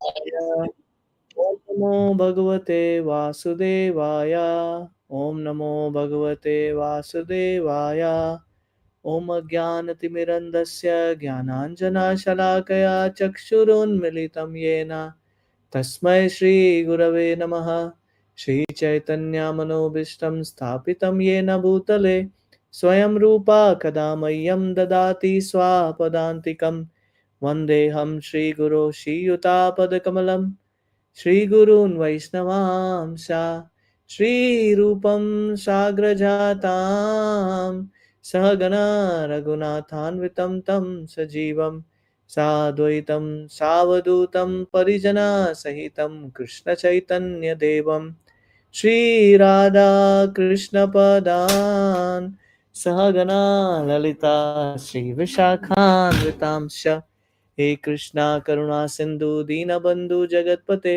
Om Namo Bhagavate Vasudevaya. Om Namo Bhagavate Vasudevaya. Om Ajnanatimirandasya Jnananjana Shalakaya Chakshurunmilitam Yena Tasmai Shri Gurave Namaha. Shri Chaitanya Manobishtam Sthapitam Yena Bhutale Swayam Rupa Kadamayam Dadati Swapadantikam Vandeham Shri Guru Shri Yutapadakamalam Shri Gurun Vaishnavamsa Shri Rupam Sagrajatam Sahagana Raghunathanvitam Tam Sajivam Sadvaitam Savadutam Parijana Sahitam Krishna Chaitanya Devam Shri Radha Krishna Padan Sahagana Lalita Shri Vishakhan Vitamsha हे कृष्णा करुणा सिंधु दीनबंधु जगतपते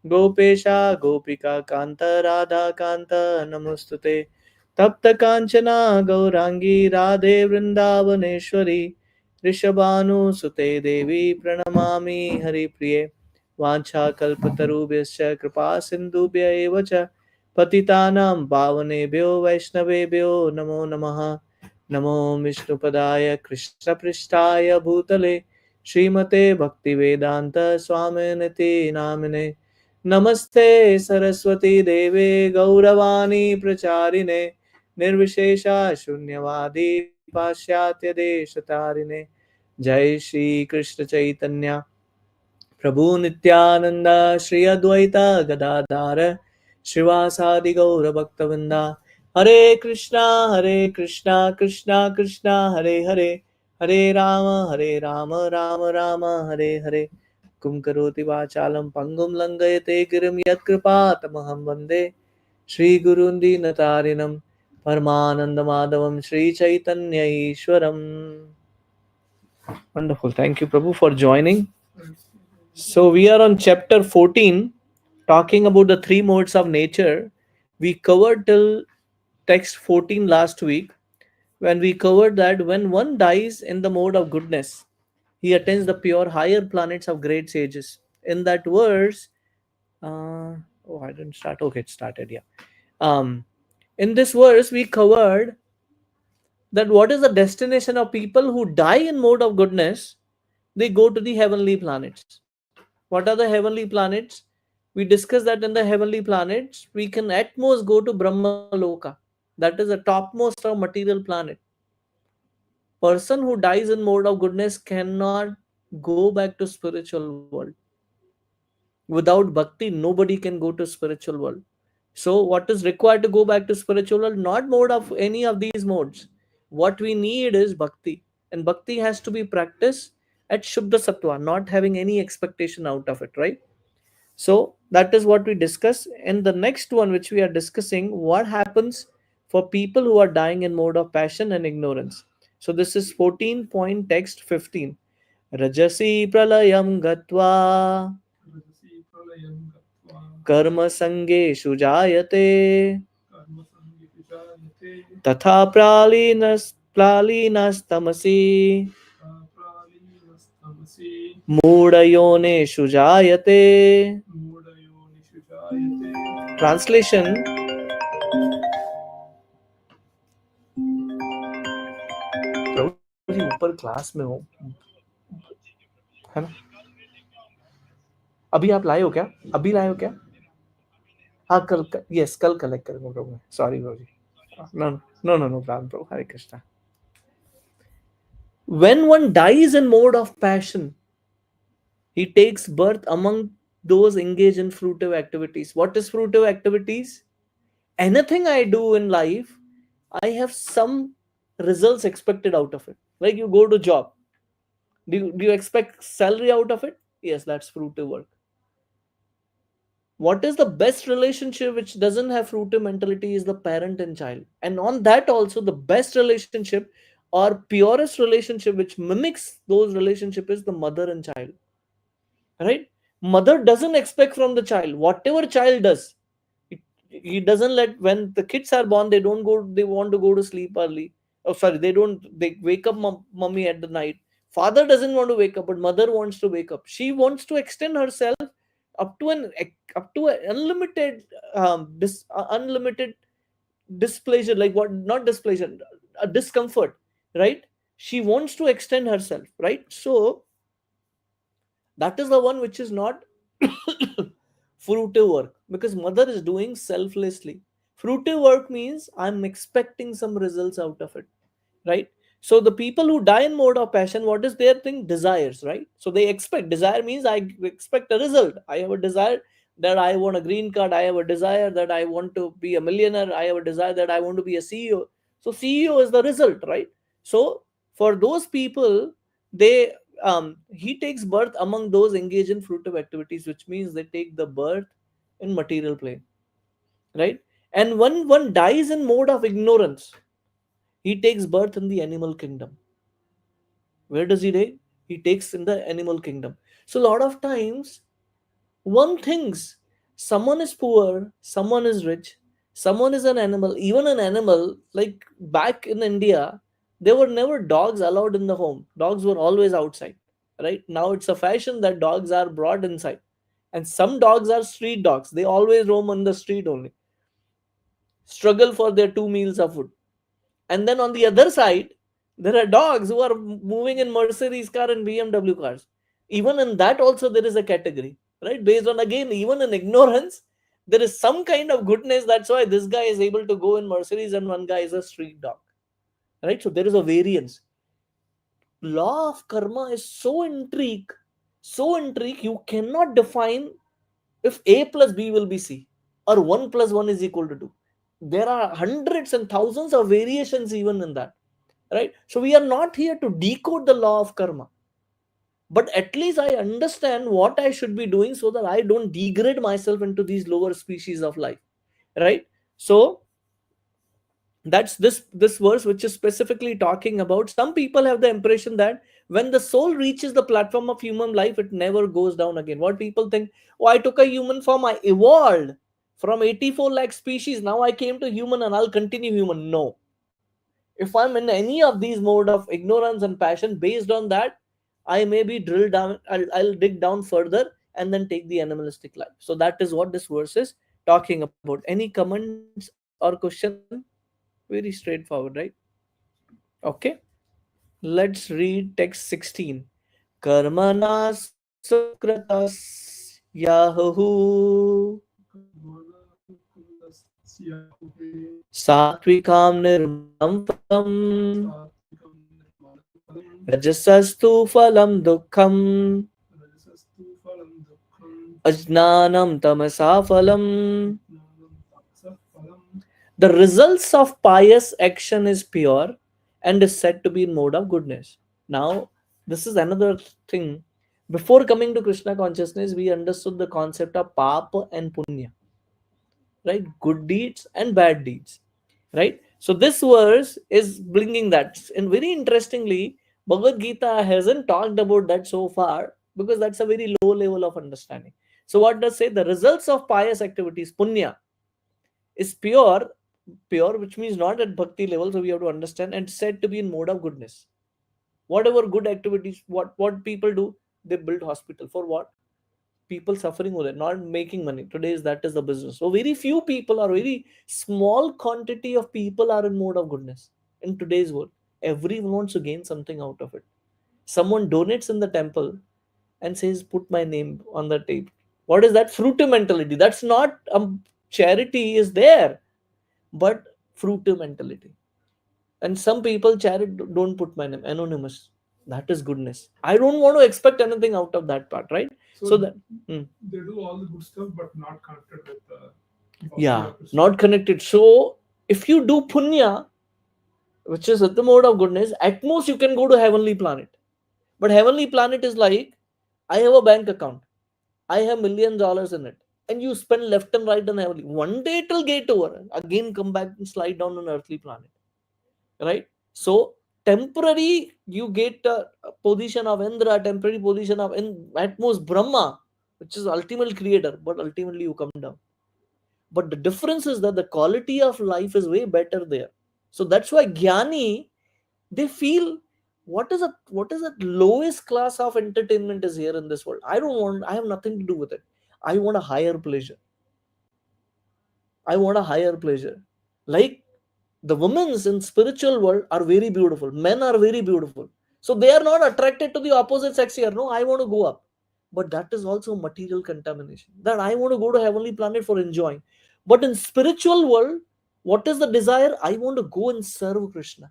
गोपेशा गोपिका कांत राधा कांत नमोस्तुते तप्त कांचना गौरांगी राधे वृंदावनेश्वरी ऋषभानुसुते देवी प्रणमामि हरिप्रिये वाञ्छाकल्पतरुभ्यश्च कृपा सिन्धुभ्य एव च पतितानां पावनेभ्यो वैष्णवेभ्यो नमो नमः नमो विष्णुपदाय कृष्णपृष्ठाय भूतले श्रीमते भक्तिवेदांत स्वामिनिति नामिने नमस्ते सरस्वती देवे गौरवाणी प्रचारिणे निर्विशेषा शून्यवादी पाश्चात्य देशतारिणे जय श्री कृष्ण चैतन्य प्रभु नित्यानंद श्री अद्वैत गदाधार श्रीवासादि गौर भक्तवृंदा हरे कृष्णा कृष्णा कृष्णा हरे हरे हरे राम राम राम हरे हरे कुं करोति वाचालं पंगुं लंघयते गिरिं यत्कृपातमहं वन्दे श्रीगुरुं दीनतारिणं परमानन्दमाधवं Sri Chaitanya ईश्वरम्. Wonderful. Thank you, Prabhu, for joining. So, we are on chapter 14, talking about the three modes of nature. We covered till text 14 last week, when we covered that when one dies in the mode of goodness, he attains the pure higher planets of great sages. In that verse, oh, I didn't start. Okay, it started. Yeah. Um, in this verse, we covered that what is the destination of people who die in mode of goodness. They go to the heavenly planets. What are the heavenly planets? We discussed that in the heavenly planets, we can at most go to Brahma Loka. That is the topmost of material planet. Person who dies in mode of goodness cannot go back to spiritual world. Without bhakti, nobody can go to spiritual world. So, what is required to go back to spiritual world? Not mode of any of these modes. What we need is bhakti, and bhakti has to be practiced at Shuddha Sattva, not having any expectation out of it, right? So that is what we discuss. And the next one, which we are discussing, what happens for people who are dying in mode of passion and ignorance. So this is 14 point text 15. Rajasi pralayam gatva karma sangeshu jayate तथा प्रालीनस तमसि मूढ़योनिषु जायते. Translation. प्रभु जी ऊपर class में हो, है ना? अभी आप लाए हो क्या? अभी लाए हो क्या? हाँ कल, यस कल कलेक्ट करूंगा प्रभु. Sorry Prabhu ji. No, no, no, no problem, bro. Hare Krishna. When one dies in mode of passion, he takes birth among those engaged in fruitive activities. What is fruitive activities? Anything I do in life, I have some results expected out of it. Like you go to job. Do you expect salary out of it? Yes, that's fruitive work. What is the best relationship which doesn't have fruitive mentality is the parent and child. And on that also, the best relationship or purest relationship which mimics those relationship is the mother and child. Right? Mother doesn't expect from the child whatever child does. He doesn't let, when the kids are born, they don't go, they want to go to sleep early. Oh sorry, they don't, they wake up mummy at the night Father doesn't want to wake up, but mother wants to wake up. She wants to extend herself up to an unlimited unlimited displeasure, like what, not displeasure, a discomfort, right? She wants to extend herself, right? So that is the one which is not fruitive work, because mother is doing selflessly. Fruitive work means I'm expecting some results out of it, right? So the people who die in mode of passion, what is their thing? Desires, right? So they expect. Desire means I expect a result. I have a desire that I want a green card. I have a desire that I want to be a millionaire. I have a desire that I want to be a CEO. So CEO is the result, right? So for those people, they he takes birth among those engaged in fruitive activities, which means they take the birth in material plane, right? And when one dies in mode of ignorance, he takes birth in the animal kingdom. Where does he take? He takes in the animal kingdom. So a lot of times one thinks someone is poor, someone is rich, someone is an animal. Even an animal, like back in India, there were never dogs allowed in the home. Dogs were always outside. Right? Now it's a fashion that dogs are brought inside. And some dogs are street dogs. They always roam on the street only. Struggle for their 2 meals of food. And then on the other side, there are dogs who are moving in Mercedes car and BMW cars. Even in that also there is a category, right? Based on, again, even in ignorance, there is some kind of goodness. That's why this guy is able to go in Mercedes and one guy is a street dog, right? So there is a variance. Law of karma is so intrigue. You cannot define if A plus B will be C, or 1 plus 1 is equal to 2. There are hundreds and thousands of variations even in that, right? So we are not here to decode the law of karma, but at least I understand what I should be doing so that I don't degrade myself into these lower species of life, right? So that's this verse which is specifically talking about. Some people have the impression that when the soul reaches the platform of human life, it never goes down again. What people think, oh, I took a human form, I evolved from 84 lakh species, now I came to human and I'll continue human. No. If I'm in any of these mode of ignorance and passion, based on that, I may be drilled down. I'll dig down further and then take the animalistic life. So that is what this verse is talking about. Any comments or question? Very straightforward, right? Okay. Let's read text 16. Karmana sukratas yahu satvikam nirmalam phalam rajasastu phalam dukkham ajnanam tamasa phalam. The results of pious action is pure and is said to be in mode of goodness. Now, this is another thing. Before coming to Krishna consciousness, we understood the concept of papa and punya, right? Good deeds and bad deeds, right? So this verse is bringing that. And very interestingly, Bhagavad Gita hasn't talked about that so far because that's a very low level of understanding. So what does say? The results of pious activities, punya, is pure, which means not at bhakti level. So we have to understand, and said to be in mode of goodness. Whatever good activities, what people do, they build hospital for what? People suffering over there, not making money. Today is that is the business. So very few people, or very small quantity of people, are in mode of goodness in today's world. Everyone wants to gain something out of it. Someone donates in the temple and says, "Put my name on the tape." What is that? Fruitive mentality. That's not charity is there, but fruitive mentality. And some people charity don't put my name, anonymous. That is goodness. I don't want to expect anything out of that part, right? So that they do all the good stuff, but not connected with the yeah, not connected. So if you do punya, which is at the mode of goodness, at most you can go to heavenly planet. But heavenly planet is like, I have a bank account, I have $millions in it, and you spend left and right on heavenly. One day it will get over. Again, come back and slide down on earthly planet, right? So temporary, you get a position of Indra, temporary position of at most Brahma, which is ultimate creator, but ultimately you come down. But the difference is that the quality of life is way better there. So that's why Jnani, they feel What is that lowest class of entertainment is here in this world? I have nothing to do with it. I want a higher pleasure. I want a higher pleasure. Like the women's in spiritual world are very beautiful. Men are very beautiful. So they are not attracted to the opposite sex here. No, I want to go up. But that is also material contamination. That I want to go to heavenly planet for enjoying. But in spiritual world, what is the desire? I want to go and serve Krishna.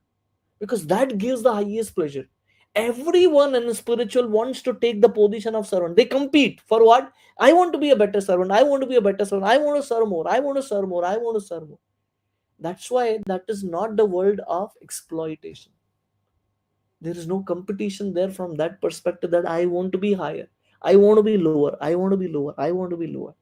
Because that gives the highest pleasure. Everyone in spiritual wants to take the position of servant. They compete for what? I want to be a better servant. I want to be a better servant. I want to serve more. I want to serve more. I want to serve more. That's why that is not the world of exploitation. There is no competition there from that perspective that I want to be higher. I want to be lower. I want to be lower. I want to be lower.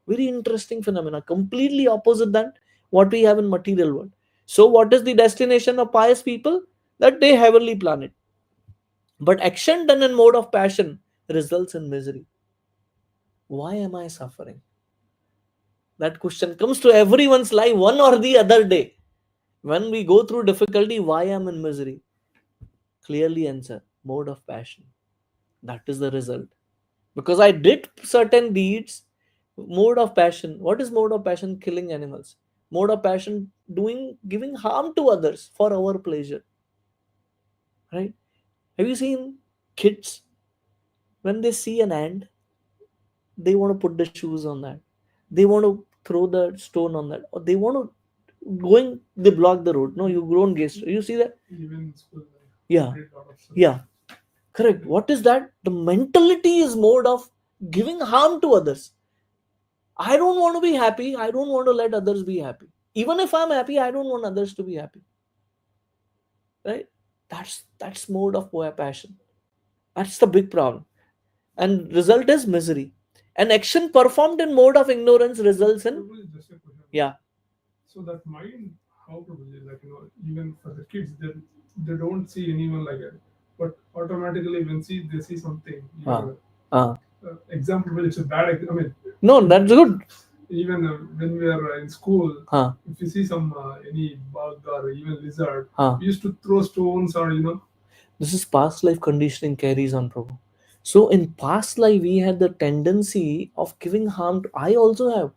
Very interesting phenomena. Completely opposite than what we have in material world. So what is the destination of pious people? That they heavenly planet. But action done in mode of passion results in misery. Why am I suffering? That question comes to everyone's life one or the other day. When we go through difficulty, why am I in misery? Clearly answer, mode of passion. That is the result. Because I did certain deeds, mode of passion. What is mode of passion? Killing animals. Mode of passion, giving harm to others for our pleasure. Right? Have you seen kids when they see an ant, they want to put the shoes on that. They want to throw the stone on that. Or they want to going, they block the road. No, you don't get. You see that? Even in school, Yeah. did lot of stuff. Yeah. Correct. What is that? The mentality is mode of giving harm to others. I don't want to be happy. I don't want to let others be happy. Even if I'm happy, I don't want others to be happy. Right? That's mode of passion. That's the big problem. And result is misery. An action performed in mode of ignorance results in Probably just a question. yeah. So that mind, how probably like even for the kids, they don't see anyone like it, but automatically when they see something, Uh, example, it's a bad. I mean, no, that's good. even when we are in school, Huh. if you see some any bug or even lizard, Huh. we used to throw stones or This is past life conditioning carries on, Prabhu. So in past life, we had the tendency of giving harm. I also have.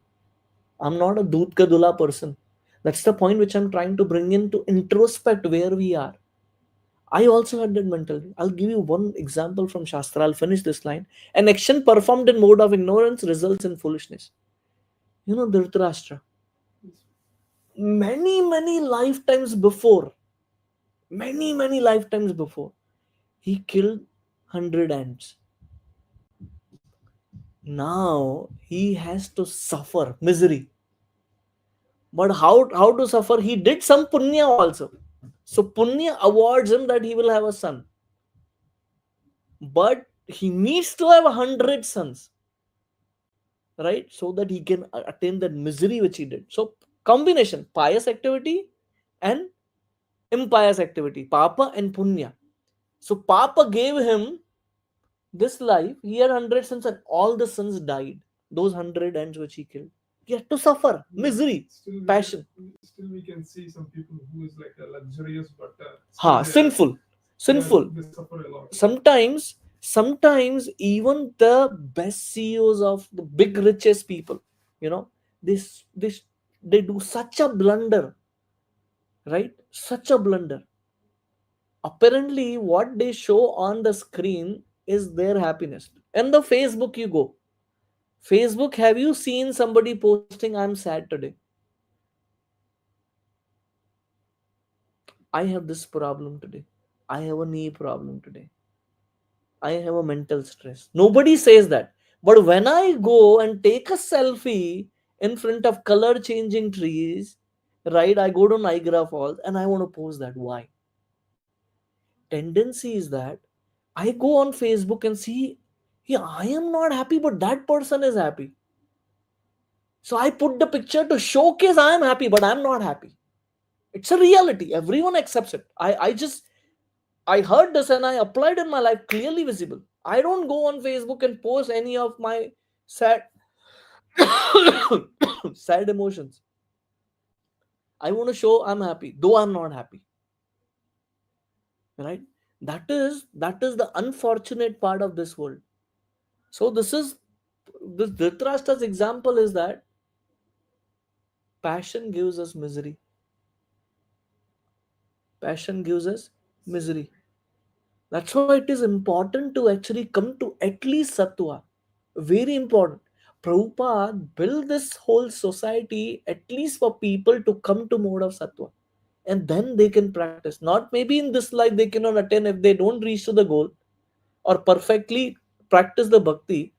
I'm not a Doodh ka Dula person. That's the point which I'm trying to bring in to introspect where we are. I also had that mentality. I'll give you one example from Shastra. I'll finish this line. An action performed in mode of ignorance results in foolishness. You know Dhritarashtra. Many lifetimes before, many lifetimes before, he killed 100 ants. Now he has to suffer misery. But how to suffer? He did some punya also. So punya awards him that he will have a son. But he needs to have 100 sons, right? So that he can attain that misery which he did. So combination, pious activity and impious activity, papa and punya. So papa gave him this life. He had 100 sons and all the sons died. Those 100 ants which he killed. He had to suffer misery, passion. Still we can see some people who is like a luxurious, but Sinful. they suffer a lot. Sometimes even the best CEOs of the big richest people, you know, this they do such a blunder, right? Such a blunder. Apparently, what they show on the screen is their happiness. And the Facebook, you go. Facebook, have you seen somebody posting, I'm sad today? I have this problem today. I have a knee problem today. I have a mental stress. Nobody says that. But when I go and take a selfie in front of color changing trees, right? I go to Niagara Falls and I want to post that. Why? Tendency is that I go on Facebook and see, yeah, I am not happy, but that person is happy. So I put the picture to showcase I am happy, but I'm not happy. It's a reality. Everyone accepts it. I heard this and I applied in my life, clearly visible. I don't go on Facebook and post any of my sad sad emotions. I want to show I'm happy, though I'm not happy. Right? That is the unfortunate part of this world. So this Dhritarashtra's example is that passion gives us misery. Passion gives us misery. That's why it is important to actually come to at least Sattva. Very important. Prabhupada built this whole society at least for people to come to mode of Sattva. And then they can practice. Not maybe in this life they cannot attain if they don't reach to the goal or perfectly practice the bhakti,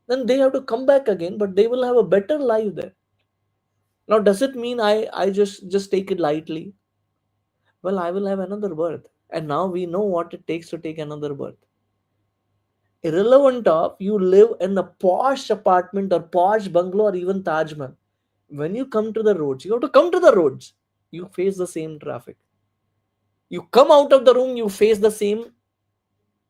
then they have to come back again, but they will have a better life there. Now, does it mean I just take it lightly? Well, I will have another birth. And now we know what it takes to take another birth. Irrelevant of you live in a posh apartment or posh bungalow or even Taj Mahal. When you come to the roads, you have to come to the roads. You face the same traffic. You come out of the room, you face the same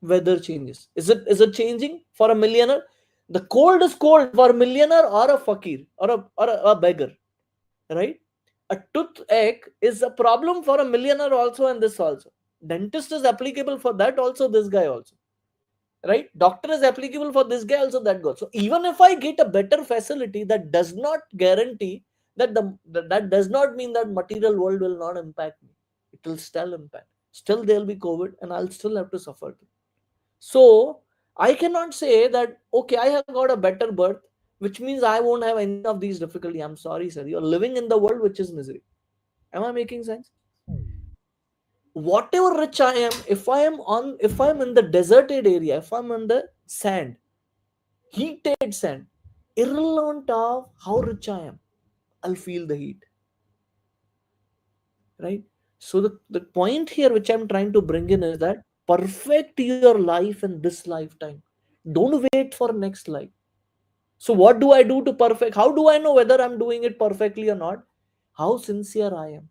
weather changes. Is it changing for a millionaire? The cold is cold for a millionaire or a fakir or a beggar, right? A toothache is a problem for a millionaire also and this also. Dentist is applicable for that also, this guy also, right? Doctor is applicable for this guy also, that guy. So even if I get a better facility, that does not guarantee that that does not mean that material world will not impact me. It will still impact. Still there will be COVID, and I'll still have to suffer. So I cannot say that okay, I have got a better birth, which means I won't have any of these difficulty. I'm sorry, sir. You're living in the world which is misery. Am I making sense? Whatever rich I am, if I'm in the deserted area, if I'm on the sand, heated sand, irrelevant of how rich I am, I'll feel the heat. Right? So the point here which I'm trying to bring in is that perfect your life in this lifetime. Don't wait for next life. So what do I do to perfect? How do I know whether I'm doing it perfectly or not? How sincere I am.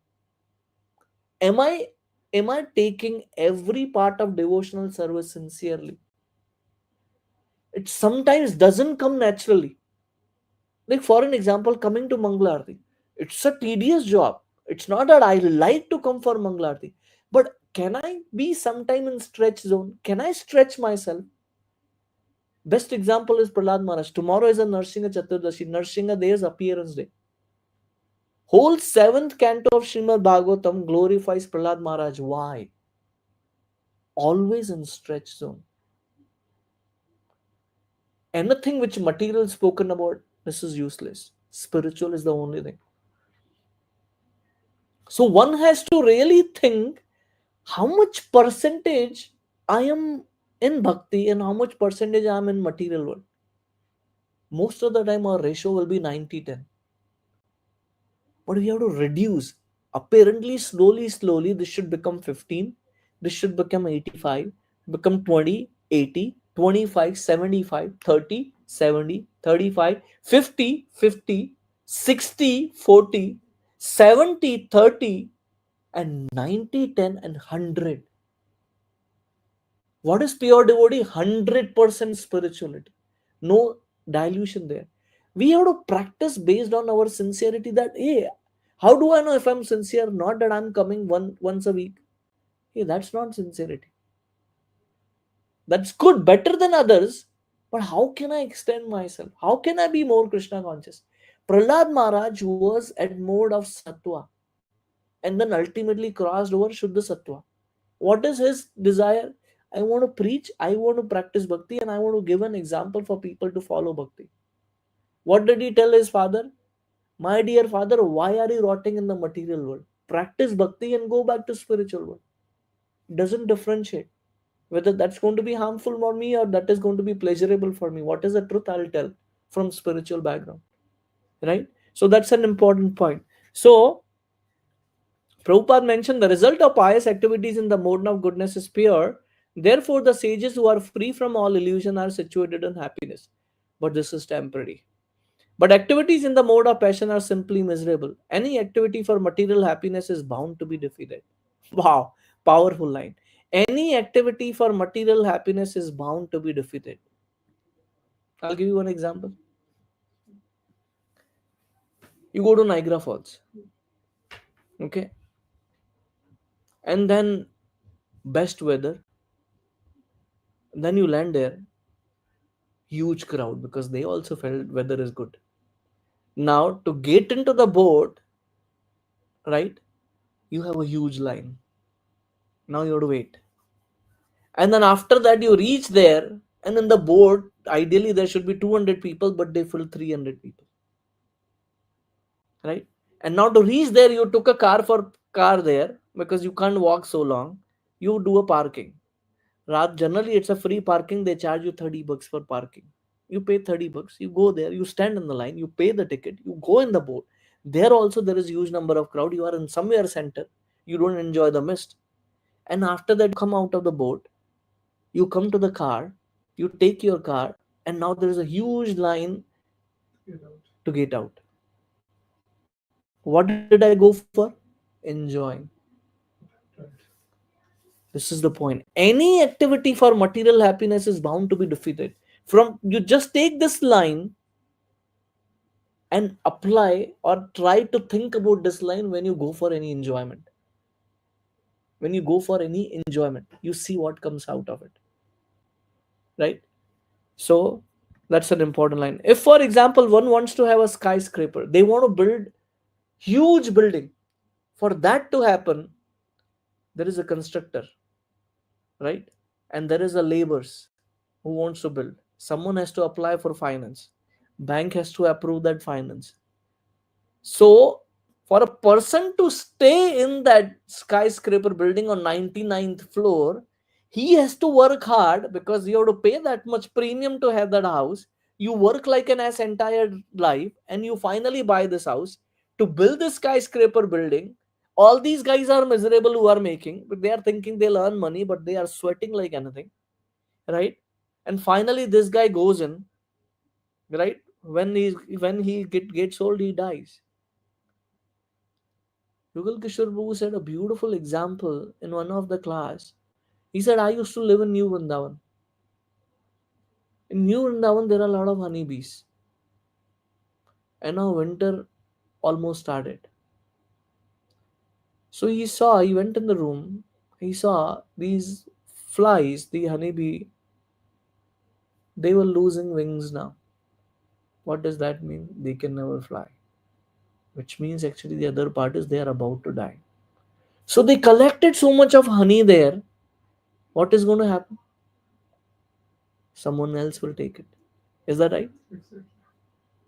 Am I am I taking every part of devotional service sincerely? It sometimes doesn't come naturally. Like for an example, coming to Mangalarti, it's a tedious job. It's not that I like to come for Mangalarti, but can I be sometime in stretch zone? Can I stretch myself? Best example is Prahlad Maharaj. Tomorrow is a Narsinga Chaturdashi, Narsinga Day's appearance day. Whole seventh canto of Srimad Bhagavatam glorifies Prahlad Maharaj. Why? Always in stretch zone. Anything which material is spoken about, this is useless. Spiritual is the only thing. So one has to really think how much percentage I am in bhakti and how much percentage I am in material world. Most of the time our ratio will be 90-10. But we have to reduce. Apparently, slowly, this should become 15. This should become 85, become 20, 80, 25, 75, 30, 70, 35, 50, 50, 60, 40, 70, 30, and 90, 10, and 100. What is pure devotee? 100% spirituality. No dilution there. We have to practice based on our sincerity that, hey, how do I know if I'm sincere? Not that I'm coming once a week. Hey, that's not sincerity. That's good, better than others. But how can I extend myself? How can I be more Krishna conscious? Prahlad Maharaj was at mode of Sattva and then ultimately crossed over Shuddha Sattva. What is his desire? I want to preach, I want to practice bhakti, and I want to give an example for people to follow bhakti. What did he tell his father? My dear father, why are you rotting in the material world? Practice bhakti and go back to spiritual world. Doesn't differentiate whether that's going to be harmful for me or that is going to be pleasurable for me. What is the truth? I'll tell from spiritual background. Right? So that's an important point. So Prabhupada mentioned the result of pious activities in the mode of goodness is pure. Therefore, the sages who are free from all illusion are situated in happiness. But this is temporary. But activities in the mode of passion are simply miserable. Any activity for material happiness is bound to be defeated. Wow, powerful line. Any activity for material happiness is bound to be defeated. I'll give you one example. You go to Niagara Falls, okay, and then best weather, And then you land there, huge crowd because they also felt weather is good. Now to get into the boat, right? You have a huge line. Now you have to wait. And then after that you reach there, and in the boat, ideally there should be 200 people, but they fill 300 people, right? And now to reach there, you took a car there because you can't walk so long. You do a parking. Generally, it's a free parking. They charge you 30 bucks for parking. You pay 30 bucks. You go there. You stand in the line. You pay the ticket. You go in the boat. There also there is huge number of crowd. You are in somewhere center. You don't enjoy the mist. And after that, you come out of the boat. You come to the car. You take your car. And now there is a huge line Get out. to get out. What did I go for? Enjoying. Right. This is the point. Any activity for material happiness is bound to be defeated. From you just take this line and apply or try to think about this line when you go for any enjoyment. When you go for any enjoyment, you see what comes out of it, right? So that's an important line. If, for example, one wants to have a skyscraper, they want to build huge building. For that to happen, there is a constructor, right? And there is a laborers who wants to build. Someone has to apply for finance. Bank has to approve that finance. So for a person to stay in that skyscraper building on 99th floor, he has to work hard because you have to pay that much premium to have that house. You work like an ass entire life and you finally buy this house to build this skyscraper building. All these guys are miserable who are making, but they are thinking they'll earn money, but they are sweating like anything, right? And finally this guy goes in, right? When he gets old, he dies. Yugal Kishore Babu said a beautiful example in one of the class. He said, I used to live in New Vrindavan. In New Vrindavan, there are a lot of honeybees. And now winter almost started. So he went in the room, he saw these flies, the honeybee, they were losing wings now. What does that mean? They can never fly. Which means actually the other part is they are about to die. So they collected so much of honey there. What is going to happen? Someone else will take it. Is that right? Exactly.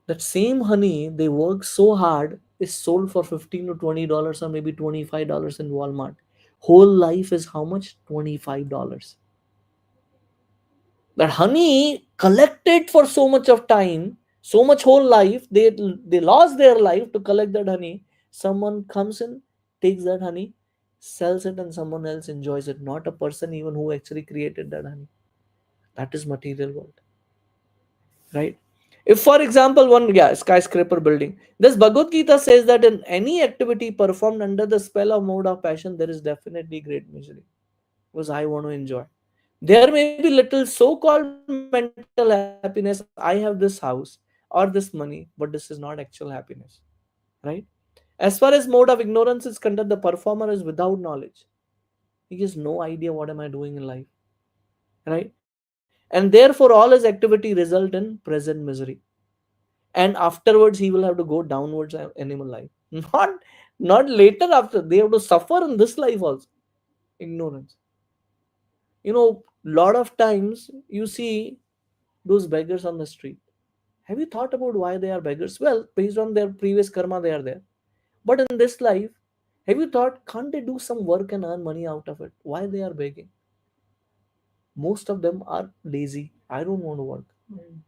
That same honey they work so hard is sold for 15 to $20 or maybe $25 in Walmart. Whole life is how much? $25. That honey collected for so much of time, so much whole life, they lost their life to collect that honey. Someone comes in, takes that honey, sells it, and someone else enjoys it. Not a person even who actually created that honey. That is material world, right? If, for example, one skyscraper building, this Bhagavad Gita says that in any activity performed under the spell of mode of passion, there is definitely great misery because I want to enjoy. There may be little so-called mental happiness. I have this house or this money, but this is not actual happiness, right? As far as mode of ignorance is concerned, the performer is without knowledge. He has no idea what am I doing in life, right? And therefore, all his activity result in present misery, and afterwards he will have to go downwards animal life. Not later after they have to suffer in this life also. Ignorance. Lot of times you see those beggars on the street. Have you thought about why they are beggars? Well, based on their previous karma, they are there. But in this life, have you thought, can't they do some work and earn money out of it? Why they are begging? Most of them are lazy. I don't want to work. Mm.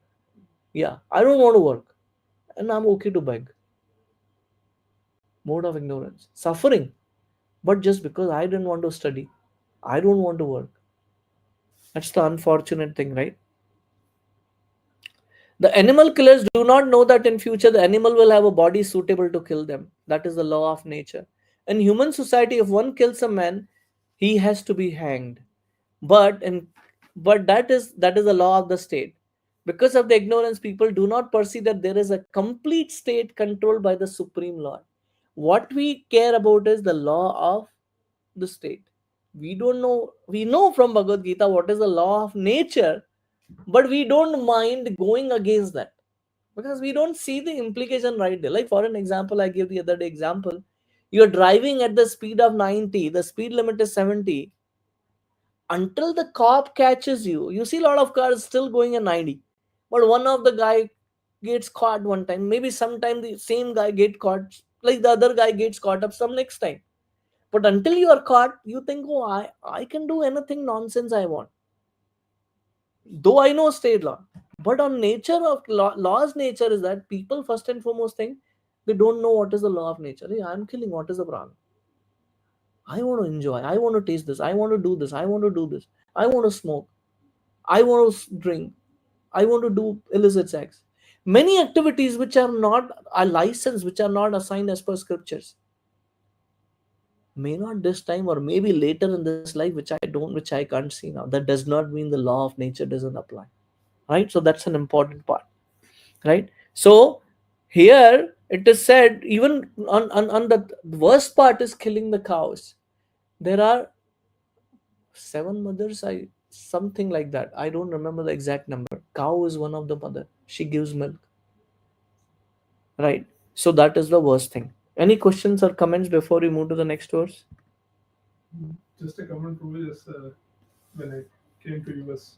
Yeah, I don't want to work. And I'm okay to beg. Mode of ignorance. Suffering. But just because I didn't want to study, I don't want to work. That's the unfortunate thing, right? The animal killers do not know that in future the animal will have a body suitable to kill them. That is the law of nature. In human society, if one kills a man, he has to be hanged. But in but that is the law of the state. Because of the ignorance, people do not perceive that there is a complete state controlled by the supreme law. What we care about is the law of the state. We don't know. We know from Bhagavad Gita what is the law of nature, but we don't mind going against that because we don't see the implication right there. Like for an example, I gave the other day example. You're driving at the speed of 90, the speed limit is 70. Until the cop catches you, you see a lot of cars still going at 90. But one of the guy gets caught one time. Maybe sometime the same guy get caught, like the other guy gets caught up some next time. But until you are caught, you think, oh, I can do anything nonsense I want. Though I know state law. But on nature of law's nature is that people first and foremost think they don't know what is the law of nature. Hey, I'm killing, what is the problem? I want to enjoy. I want to taste this. I want to do this. I want to do this. I want to smoke. I want to drink. I want to do illicit sex. Many activities which are not a license, which are not assigned as per scriptures, may not this time or maybe later in this life, which I can't see now. That does not mean the law of nature doesn't apply. Right? So that's an important part. Right? So here it is said, even on the worst part is killing the cows. There are seven mothers, I something like that. I don't remember the exact number. Cow is one of the mother. She gives milk. Right. So that is the worst thing. Any questions or comments before we move to the next verse? Just a comment to this, when I came to US.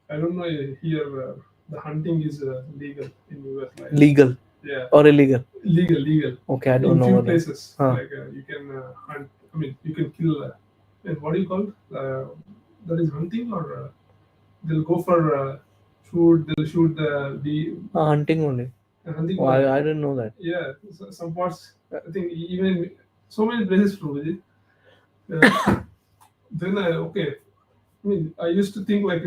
I don't know here the hunting is legal in US. Like, Legal yeah, or illegal? legal. Okay, I don't In know few what that. places, Huh. like you can hunt. I mean, you can kill. And what do you call? That is hunting, or they'll go for shoot. They'll shoot the Hunting only. hunting. Oh, I didn't know that. Yeah, some parts. I think even so many places too. Is it? Uh, then okay. I mean, I used to think like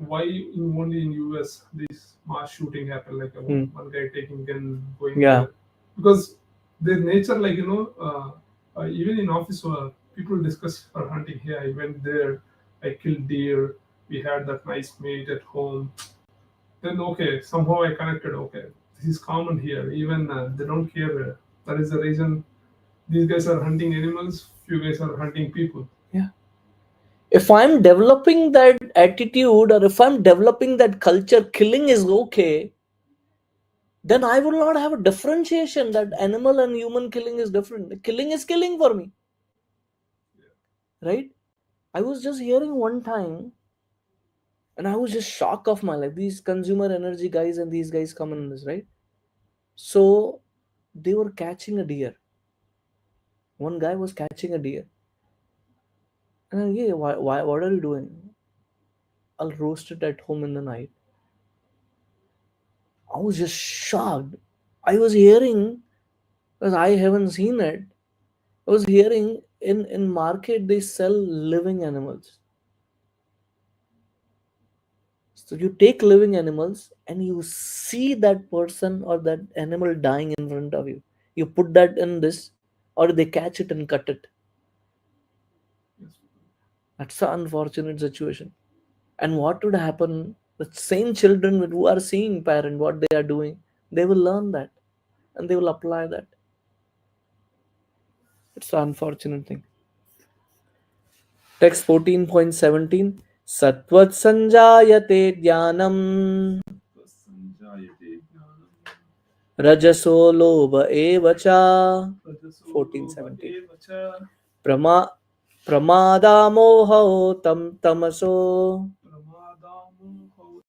why only in US this mass shooting happened, like one guy taking gun going Yeah. there, because their nature, like even in office people discuss for hunting. Here I went there, I killed deer, we had that nice meat at home. Then okay, somehow I connected. Okay, this is common here. Even they don't care. That is the reason these guys are hunting animals. Few guys are hunting people. Yeah. If I'm developing that attitude or if I'm developing that culture, killing is okay, then I will not have a differentiation that animal and human killing is different. Killing is killing for me. Right? I was just hearing one time and I was just shocked of my life. These consumer energy guys and these guys come in this, right? So they were catching a deer. One guy was catching a deer. And I'm, yeah, what are you doing? I'll roast it at home in the night. I was just shocked. I was hearing, because I haven't seen it, I was hearing in market they sell living animals. So you take living animals and you see that person or that animal dying in front of you. You put that in this, or they catch it and cut it. Yes. That's an unfortunate situation. And what would happen? The same children who are seeing parent what they are doing, they will learn that and they will apply that. It's an unfortunate thing. Text 14.17 Satvat sanjayate jnanam Sanjayate jnanam rajaso lobha evacha. rajaso 14.17 eva cha Prama pramada moho tamaso pramadamo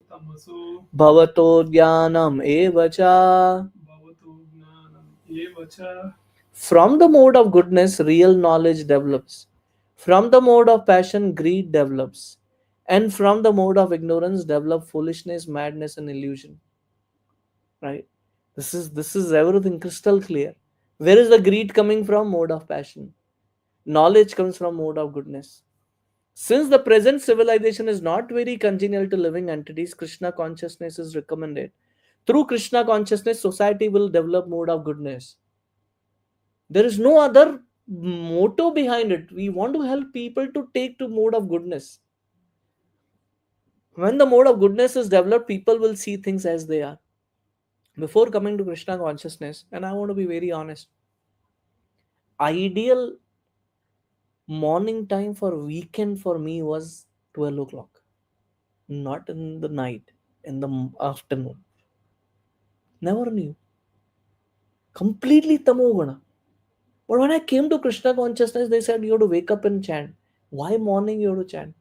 tamaso bhavato jnanam evacha. bhavatu gnanam eva cha. From the mode of goodness, real knowledge develops. From the mode of passion, greed develops. And from the mode of ignorance, develop foolishness, madness, and illusion. Right? This is everything crystal clear. Where is the greed coming from? Mode of passion. Knowledge comes from mode of goodness. Since the present civilization is not very congenial to living entities, Krishna consciousness is recommended. Through Krishna consciousness, society will develop mode of goodness. There is no other motto behind it. We want to help people to take to mode of goodness. When the mode of goodness is developed, people will see things as they are. Before coming to Krishna consciousness, and I want to be very honest, ideal Morning time for weekend for me was 12 o'clock, not in the night, in the afternoon. Never knew. Completely tamogana. But when I came to Krishna consciousness, they said you have to wake up and chant. Why morning you have to chant?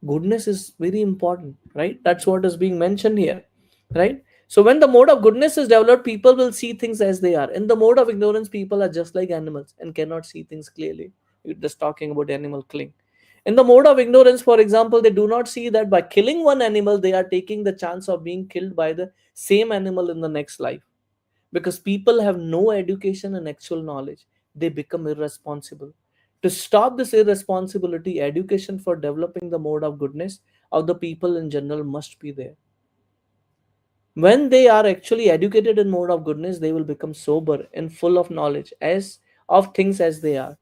Goodness is very important, right? That's what is being mentioned here, right? So when the mode of goodness is developed, people will see things as they are. In the mode of ignorance, people are just like animals and cannot see things clearly. You're just talking about animal killing. In the mode of ignorance, for example, they do not see that by killing one animal, they are taking the chance of being killed by the same animal in the next life. Because people have no education and actual knowledge, they become irresponsible. To stop this irresponsibility, education for developing the mode of goodness of the people in general must be there. When they are actually educated in mode of goodness, they will become sober and full of knowledge as of things as they are.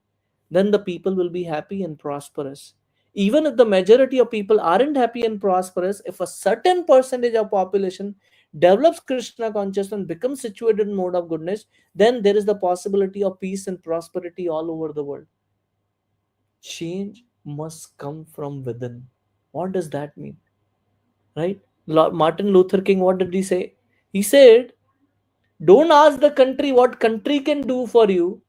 Then the people will be happy and prosperous. Even if the majority of people aren't happy and prosperous, if a certain percentage of population develops Krishna consciousness and becomes situated in mode of goodness, then there is the possibility of peace and prosperity all over the world. Change must come from within. What does that mean? Right? Martin Luther King, what did he say? He said, don't ask the country what country can do for you.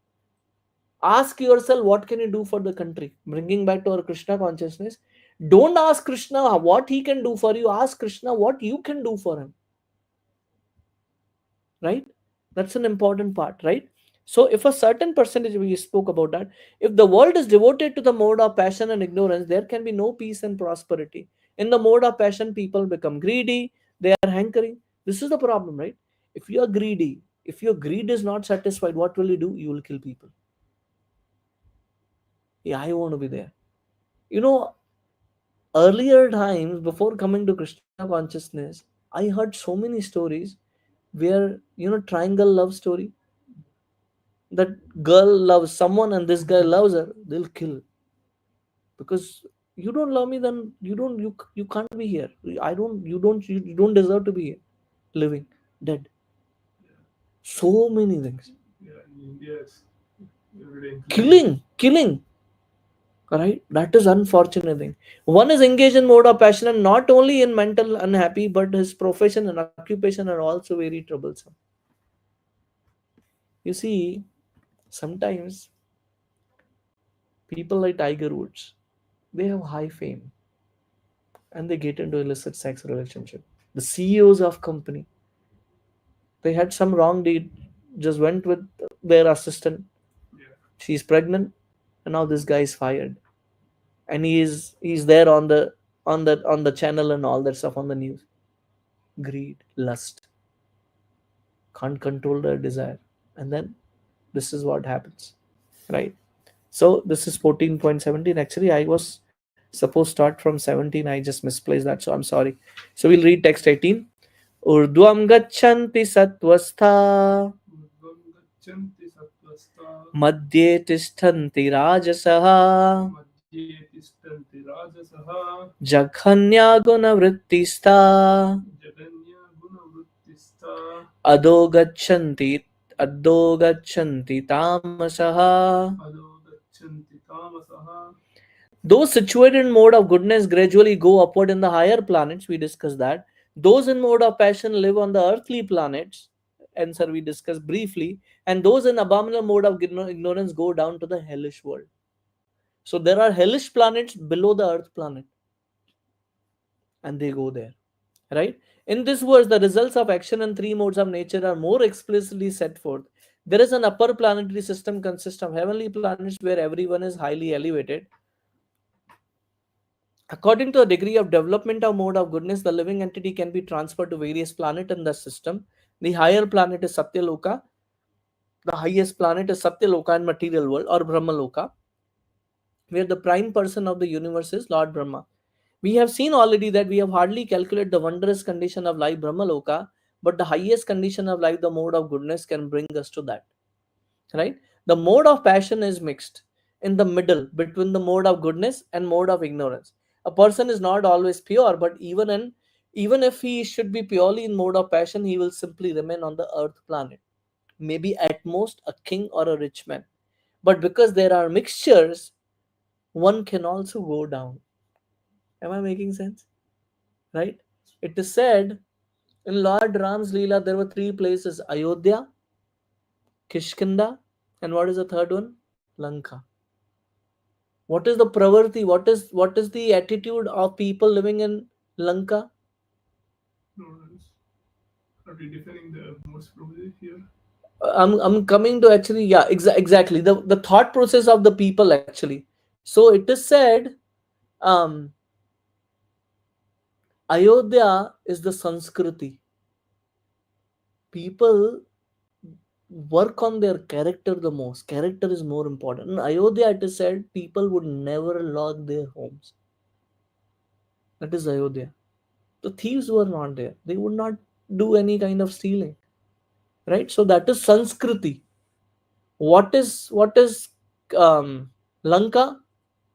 Ask yourself what can you do for the country. Bringing back to our Krishna consciousness. Don't ask Krishna what he can do for you. Ask Krishna what you can do for him. Right? That's an important part, right? So if a certain percentage, we spoke about that, if the world is devoted to the mode of passion and ignorance, there can be no peace and prosperity. In the mode of passion, people become greedy, they are hankering. This is the problem, right? If you are greedy, if your greed is not satisfied, what will you do? You will kill people. Yeah, I want to be there. You know, earlier times before coming to Krishna consciousness, I heard so many stories where, triangle love story, that girl loves someone and this guy loves her, they'll kill. Because you don't love me, then you can't be here. I don't you don't deserve to be here, living, dead. So many things. Yeah, in India, it's every day increasing. Killing, right? That is unfortunate thing. One is engaged in mode of passion and not only in mental unhappy, but his profession and occupation are also very troublesome. You see, sometimes people like Tiger Woods, they have high fame and they get into illicit sex relationship. The CEOs of company, they had some wrong deed, just went with their assistant. Yeah. She's pregnant, and now this guy is fired, and he's there on the channel and all that stuff on the news. Greed, lust, can't control their desire, and then this is what happens, right? So this is 14.17. Actually, I was supposed to start from 17. I just misplaced that, so I'm sorry. So we'll read text 18. Urdhvam gachanti satvastha Urdhvam gachanti satvastha madhye tishthanti rajasaha madhye tishtanti rajasaha jaghanya gunavrittistha jaganya gunavruttistha adho gachanti adho gachanti tamasaha. adho gachanti tamasaha. Those situated in mode of goodness gradually go upward in the higher planets. We discussed that. Those in mode of passion live on the earthly planets. Answer we discussed briefly. And those in abominable mode of ignorance go down to the hellish world. So there are hellish planets below the earth planet, and they go there. Right? In this verse, the results of action in three modes of nature are more explicitly set forth. There is an upper planetary system consists of heavenly planets where everyone is highly elevated. According to the degree of development of mode of goodness, the living entity can be transferred to various planets in the system. The higher planet is Satyaloka. The highest planet is Satyaloka in material world or Brahmaloka, where the prime person of the universe is Lord Brahma. We have seen already that we have hardly calculated the wondrous condition of life Brahmaloka, but the highest condition of life, the mode of goodness, can bring us to that. Right? The mode of passion is mixed in the middle between the mode of goodness and mode of ignorance. A person is not always pure, but even if he should be purely in mode of passion, he will simply remain on the earth planet, maybe at most a king or a rich man. But because there are mixtures, one can also go down. Am I making sense? Right? It is said in Lord Ram's Leela there were three places: Ayodhya, Kishkinda, and what is the third one? Lanka. What is the pravarti? What is the attitude of people living in Lanka? Ignorance. Are we defining the most probably here? I'm coming to actually, yeah, exactly the thought process of the people actually. So it is said, um Ayodhya is the Sanskriti. People work on their character the most. Character is more important. In Ayodhya, it is said people would never lock their homes. That is Ayodhya. The thieves were not there. They would not do any kind of stealing. Right? So that is Sanskriti. What is Lanka?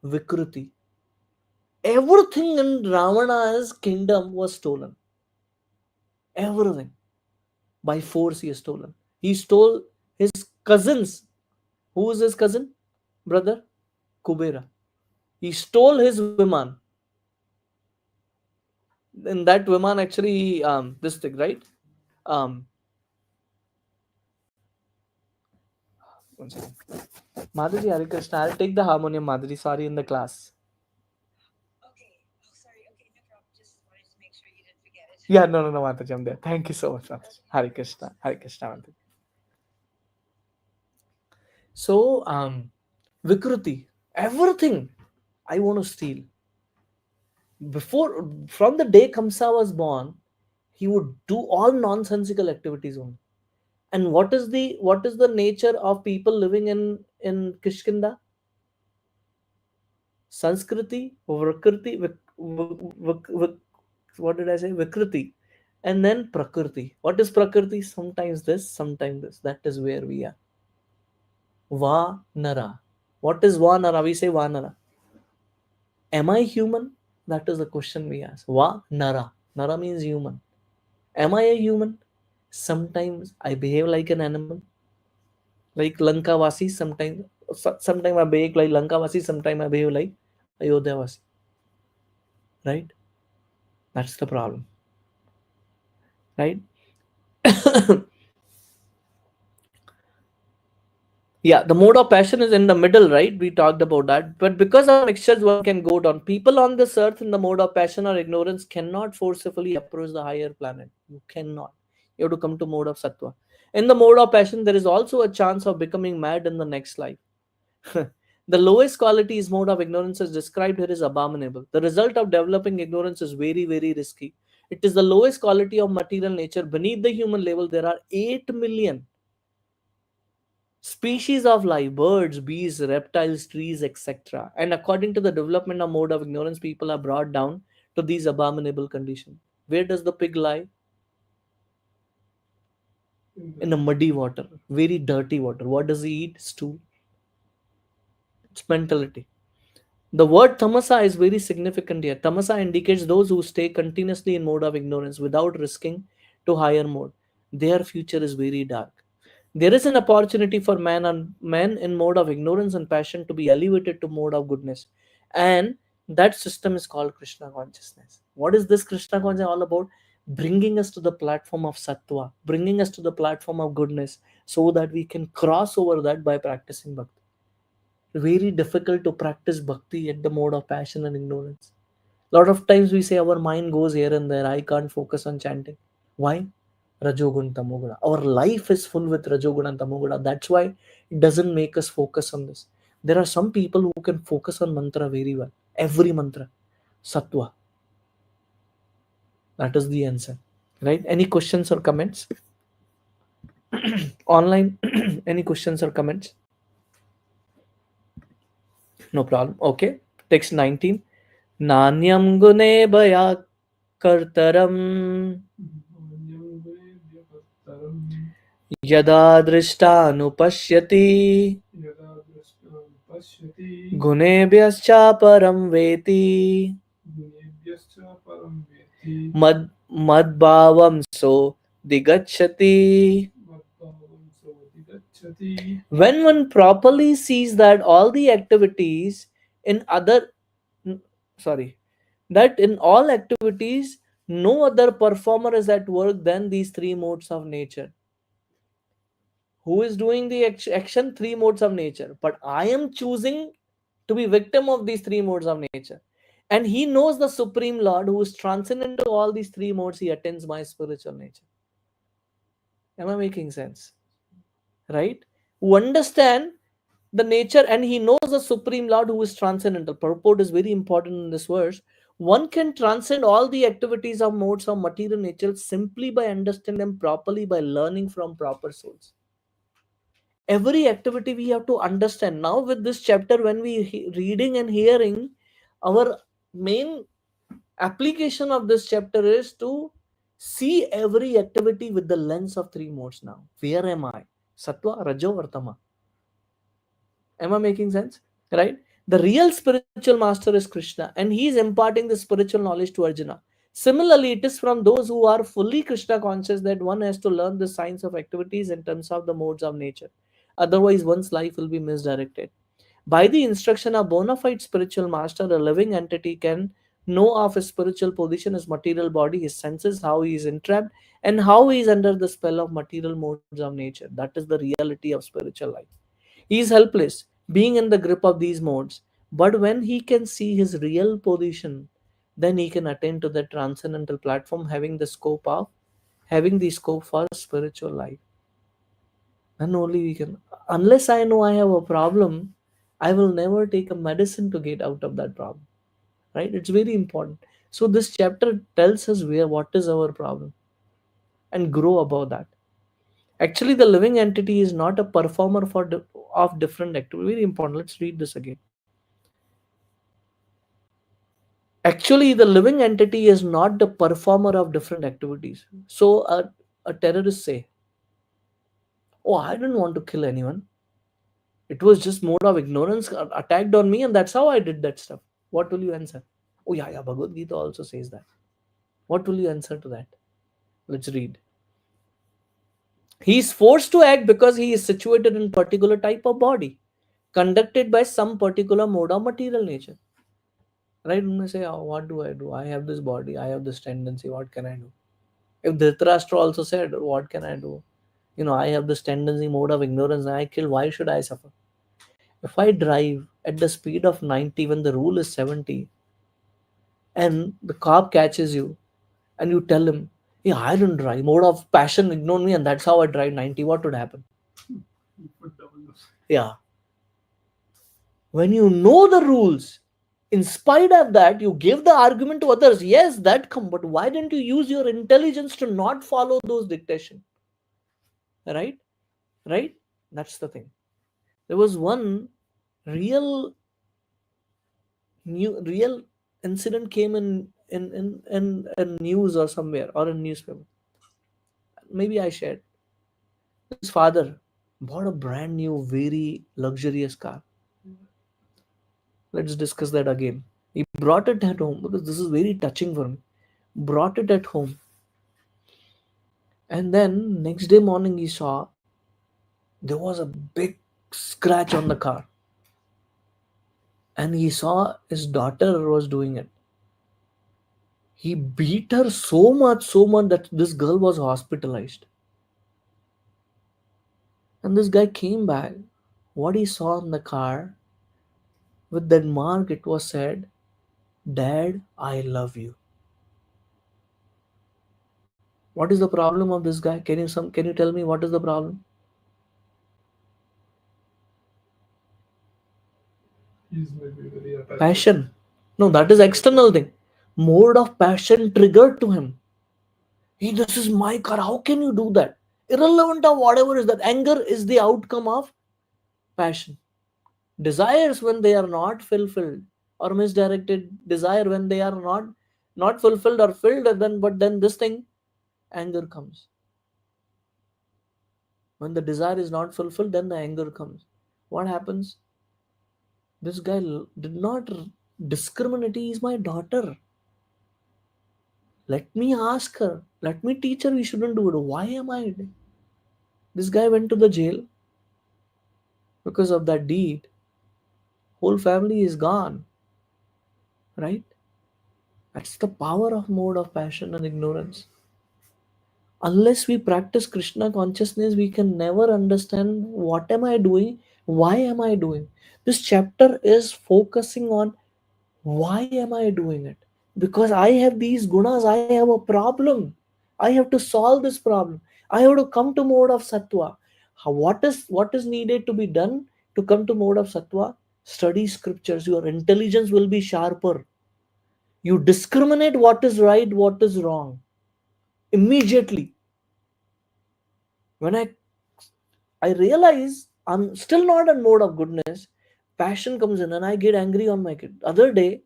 Vikruti. Everything in Ravana's kingdom was stolen. Everything. By force he has stolen. He stole his cousins. Who is his cousin? Brother? Kubera. He stole his woman. In that woman actually, this thing, right? Um, One second. Madhuri, Hare Krishna. I'll take the harmonium, Madhuri. Sorry, in the class. Yeah, no, no, no, Mataji, I'm there. Thank you so much, Mataji. Hare Krishna. Hare Krishna, Mataji. So, Vikruti, everything I want to steal. Before, from the day Kamsa was born, he would do all nonsensical activities only. And what is the nature of people living in Kishkinda? Sanskriti, Vrakriti, what did I say? Vikriti. And then Prakriti. What is Prakriti? Sometimes this, sometimes this. That is where we are. Va Nara. What is Va Nara? We say Va Nara. Am I human? That is the question we ask. Va Nara. Nara means human. Am I a human? Sometimes I behave like an animal, like Lanka Vasi. Sometimes I behave like Lanka Vasi. Sometimes I behave like Ayodhya Vasi. Right? That's the problem. Right? Yeah, the mode of passion is in the middle, right? We talked about that. But because of mixtures, one can go down. People on this earth in the mode of passion or ignorance cannot forcefully approach the higher planet. You cannot. You have to come to mode of sattva. In the mode of passion, there is also a chance of becoming mad in the next life. The lowest quality is mode of ignorance is described here as abominable. The result of developing ignorance is very, very risky. It is the lowest quality of material nature. Beneath the human level, there are 8 million species of life: birds, bees, reptiles, trees, etc. And according to the development of mode of ignorance, people are brought down to these abominable conditions. Where does the pig lie? In In the the muddy water, very dirty water. What does he eat? Stool. It's mentality. The word tamasa is very significant here. Tamasa indicates those who stay continuously in mode of ignorance without risking to higher mode. Their future is very dark. There is an opportunity for man in mode of ignorance and passion to be elevated to mode of goodness. And that system is called Krishna consciousness. What is this Krishna consciousness all about? Bringing us to the platform of sattva, bringing us to the platform of goodness so that we can cross over that by practicing bhakti. Very difficult to practice bhakti at the mode of passion and ignorance. A lot of times we say our mind goes here and there. I can't focus on chanting. Why? Rajogun Tamoguna. Our life is full with Rajogun and Tamoguna. That's why it doesn't make us focus on this. There are some people who can focus on mantra very well. Every mantra. Sattva. That is the answer. Right? Any questions or comments? Online? Any questions or comments? No problem. Okay. Text 19. Nanyam gune baya kartaram Young yada drishtanupashyati यदा दृष्टां पश्यति गुणेभ्यश्च परं वेति गुणेभ्यश्च परं वेत्ति मद्भावं सो दिगच्छति. मद्भावं सोऽधिगच्छति Chati. When one properly sees that all the activities in other, n- sorry, that in all activities, no other performer is at work than these three modes of nature. Who is doing the action? Three modes of nature. But I am choosing to be victim of these three modes of nature. And he knows the Supreme Lord who is transcendent to all these three modes. He attains my spiritual nature. Am I making sense? Right? Who understand the nature, and he knows the Supreme Lord who is transcendental. Purport is very important in this verse. One can transcend all the activities of modes of material nature simply by understanding them properly, by learning from proper souls. Every activity we have to understand. Now with this chapter, when we reading and hearing, our main application of this chapter is to see every activity with the lens of three modes. Now where am I? Sattva, rajo or tama? Am I making sense? Right? The real spiritual master is Krishna, and he is imparting the spiritual knowledge to Arjuna. Similarly, it is from those who are fully Krishna conscious that one has to learn the science of activities in terms of the modes of nature. Otherwise, one's life will be misdirected. By the instruction of bona fide spiritual master, a living entity can know of his spiritual position, his material body, his senses, how he is entrapped, and how he is under the spell of material modes of nature. That is the reality of spiritual life. He is helpless, being in the grip of these modes. But when he can see his real position, then he can attain to the transcendental platform, having the scope for spiritual life. Then only we can. Unless I know I have a problem, I will never take a medicine to get out of that problem. Right? It's very important. So this chapter tells us where what is our problem and grow above that. Actually, the living entity is not a performer of different activities. Very important. Let's read this again. Actually, the living entity is not the performer of different activities. So a terrorist say, "Oh, I didn't want to kill anyone. It was just mode of ignorance attacked on me, and that's how I did that stuff." What will you answer? Oh yeah, yeah. Bhagavad Gita also says that. What will you answer to that? Let's read. He is forced to act because he is situated in particular type of body, conducted by some particular mode of material nature. Right? When I say, oh, what do I do? I have this body, I have this tendency, what can I do? If Dhritarashtra also said, what can I do? I have this tendency, mode of ignorance, and I kill, why should I suffer? If I drive at the speed of 90 when the rule is 70, and the cop catches you, and you tell him, yeah, I don't drive, mode of passion ignored me, and that's how I drive 90, what would happen? You put double dose. Yeah. When you know the rules, in spite of that, you give the argument to others. Yes, that come, but why didn't you use your intelligence to not follow those dictation? Right? Right? That's the thing. There was one real real incident came in news or somewhere or in newspaper. Maybe I shared. His father bought a brand new, very luxurious car. Let's discuss that again. He brought it at home because this is very touching for me. Brought it at home, and then next day morning he saw there was a big scratch on the car, and he saw his daughter was doing it. He beat her so much that this girl was hospitalized. And this guy came back. What he saw in the car with that mark, it was said, "Dad, I love you." What is the problem of this guy? Can you tell me what is the problem? He's maybe very attached. Passion. No, that is external thing. Mode of passion triggered to him. Hey, this is my car. How can you do that? Irrelevant of whatever is that. Anger is the outcome of passion. Desires when they are not fulfilled, or misdirected desire when they are not fulfilled or filled, but then this thing, anger comes. When the desire is not fulfilled, then the anger comes. What happens? This guy did not discriminate. He is my daughter. Let me ask her. Let me teach her we shouldn't do it. Why am I? This guy went to the jail. because of that deed, whole family is gone, right? That's the power of mode of passion and ignorance. Unless we practice Krishna consciousness, we can never understand what am I doing, why am I doing. This chapter is focusing on why am I doing it? Because I have these gunas, I have a problem. I have to solve this problem. I have to come to mode of sattva. What is needed to be done to come to mode of sattva? Study scriptures. Your intelligence will be sharper. You discriminate what is right, what is wrong immediately. When I realize I'm still not in mode of goodness, passion comes in and I get angry on my kid. Other day,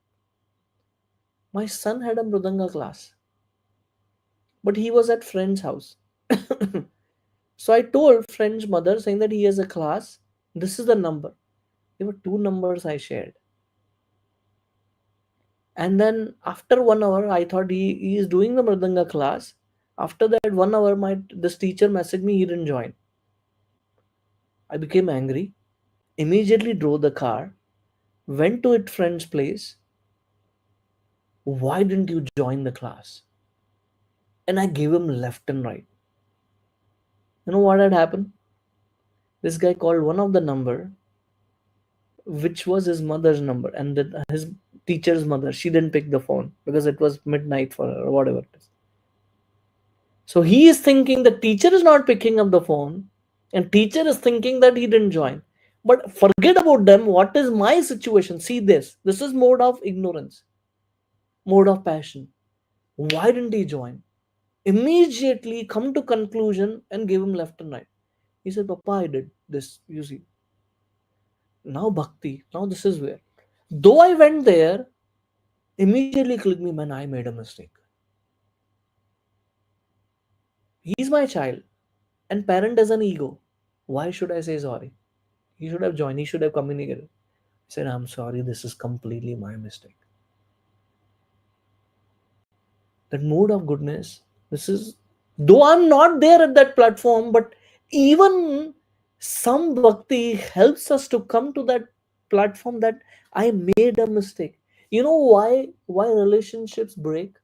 my son had a mridanga class, but he was at friend's house. So I told friend's mother saying that he has a class. This is the number. There were two numbers I shared. And then after 1 hour, I thought he is doing the mridanga class. After that 1 hour, this teacher messaged me he didn't join. I became angry. Immediately drove the car, went to its friend's place. Why didn't you join the class? And I gave him left and right. You know what had happened? This guy called one of the number, which was his mother's number, and his teacher's mother. She didn't pick the phone because it was midnight for her or whatever it is. So he is thinking the teacher is not picking up the phone, and teacher is thinking that he didn't join. But forget about them. What is my situation? See this. This is mode of ignorance, mode of passion. Why didn't he join? Immediately come to conclusion and give him left and right. He said, Papa, I did this. You see. Now bhakti. Now this is where. Though I went there, immediately clicked me, man, I made a mistake. He's my child. And parent has an ego. Why should I say sorry? He should have joined. He should have communicated. He said, I'm sorry, this is completely my mistake. That mode of goodness, this is, though I'm not there at that platform, but even some bhakti helps us to come to that platform that I made a mistake. You know why relationships break?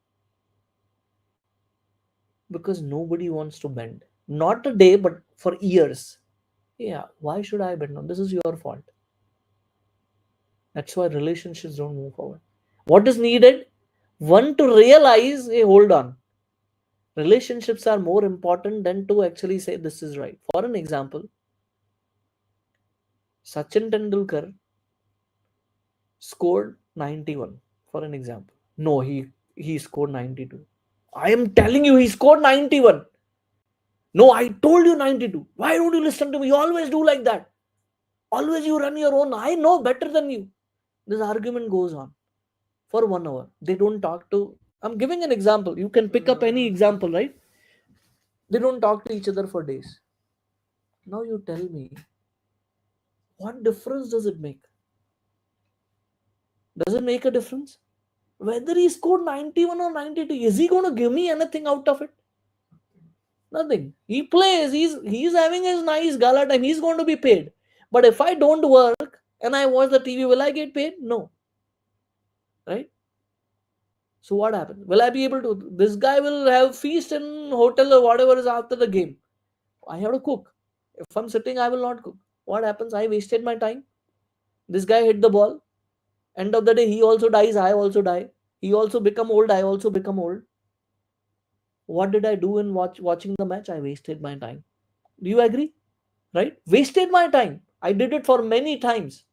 Because nobody wants to bend. Not a day, but for years. Yeah, why should I bend? No, this is your fault. That's why relationships don't move forward. What is needed? One to realize, hey, hold on. Relationships are more important than to actually say this is right. For an example, Sachin Tendulkar scored 91. For an example. No, he scored 92. I am telling you, he scored 91. No, I told you 92. Why don't you listen to me? You always do like that. Always you run your own. I know better than you. This argument goes on for 1 hour. They don't talk to. I'm giving an example. You can pick up any example, right? They don't talk to each other for days. Now you tell me, what difference does it make? Does it make a difference? Whether he scored 91 or 92, is he going to give me anything out of it? Nothing. He plays. He's having his nice gala time. He's going to be paid. But if I don't work and I watch the TV, will I get paid? No. Right? So what happens? Will I be able to? This guy will have feast in hotel or whatever is after the game. I have to cook. If I'm sitting, I will not cook. What happens? I wasted my time. This guy hit the ball. End of the day, he also dies. I also die. He also become old. I also become old. What did I do in watching the match? I wasted my time. Do you agree? Right? Wasted my time. I did it for many times.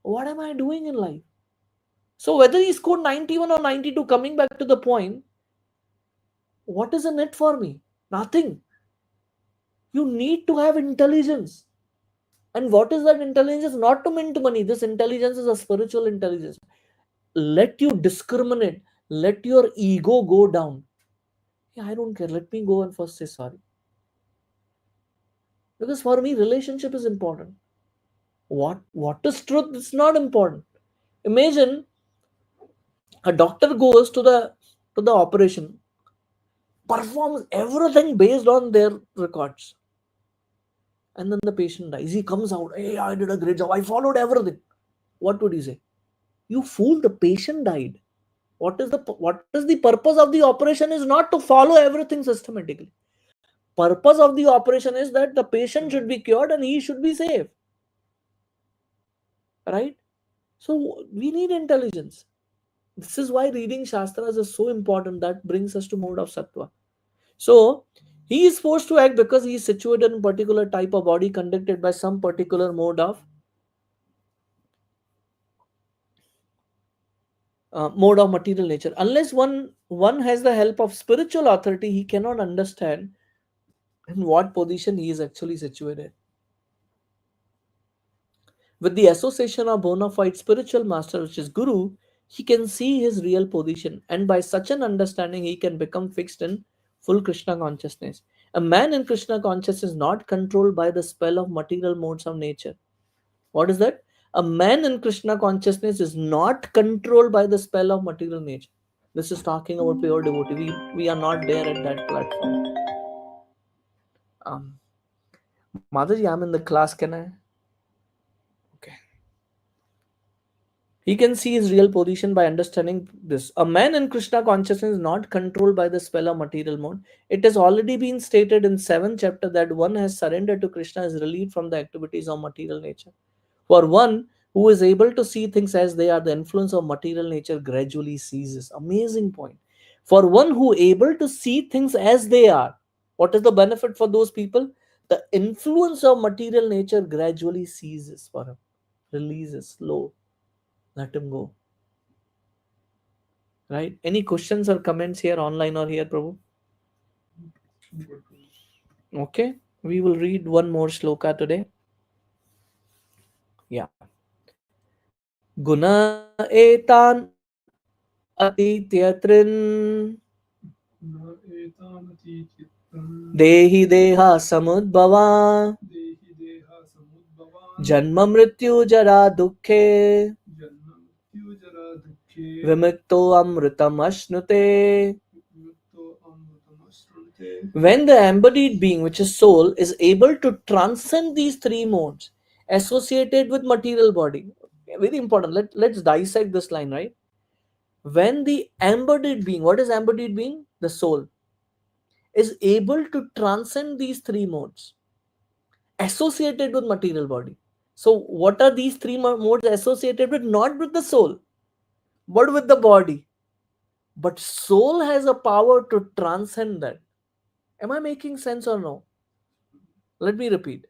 What am I doing in life? So whether he scored 91 or 92, coming back to the point, what is in it for me? Nothing. You need to have intelligence. And what is that intelligence? Not to mint money. This intelligence is a spiritual intelligence. Let you discriminate. Let your ego go down. Yeah, I don't care. Let me go and first say sorry. Because for me, relationship is important. What is truth? It's not important. Imagine a doctor goes to the operation, performs everything based on their records, and then the patient dies. He comes out, hey, I did a great job, I followed everything. What would he say? You fool, the patient died. What is the purpose of the operation is not to follow everything systematically. Purpose of the operation is that the patient should be cured and he should be safe. Right? So we need intelligence. This is why reading Shastras is so important. That brings us to mode of Sattva. So he is forced to act because he is situated in particular type of body conducted by some particular mode of material nature. Unless one has the help of spiritual authority, he cannot understand in what position he is actually situated. With the association of bona fide spiritual master, which is Guru, he can see his real position, and by such an understanding, he can become fixed in full Krishna consciousness. A man in Krishna consciousness is not controlled by the spell of material modes of nature. What is that? A man in Krishna consciousness is not controlled by the spell of material nature. This is talking about pure devotee. We are not there at that platform. Um, Motherji, I'm in the class. Can I? Okay. He can see his real position by understanding this. A man in Krishna consciousness is not controlled by the spell of material mode. It has already been stated in 7th chapter that one has surrendered to Krishna is relieved from the activities of material nature. For one who is able to see things as they are, the influence of material nature gradually ceases. Amazing point. For one who is able to see things as they are, what is the benefit for those people? The influence of material nature gradually ceases for him, releases, slow, let him go. Right? Any questions or comments here online or here, Prabhu? Okay, we will read one more shloka today. Yeah. Guna etan atityatin dehi deha samudbhava janma mrityu jara dukhe vimukto amritam ashnute. When the embodied being, which is soul, is able to transcend these three modes associated with material body, very important. Let's dissect this line, right? When the embodied being, what is embodied being? The soul is able to transcend these three modes associated with material body. So, what are these three modes associated with? Not with the soul, but with the body. But soul has a power to transcend that. Am I making sense or no? Let me repeat.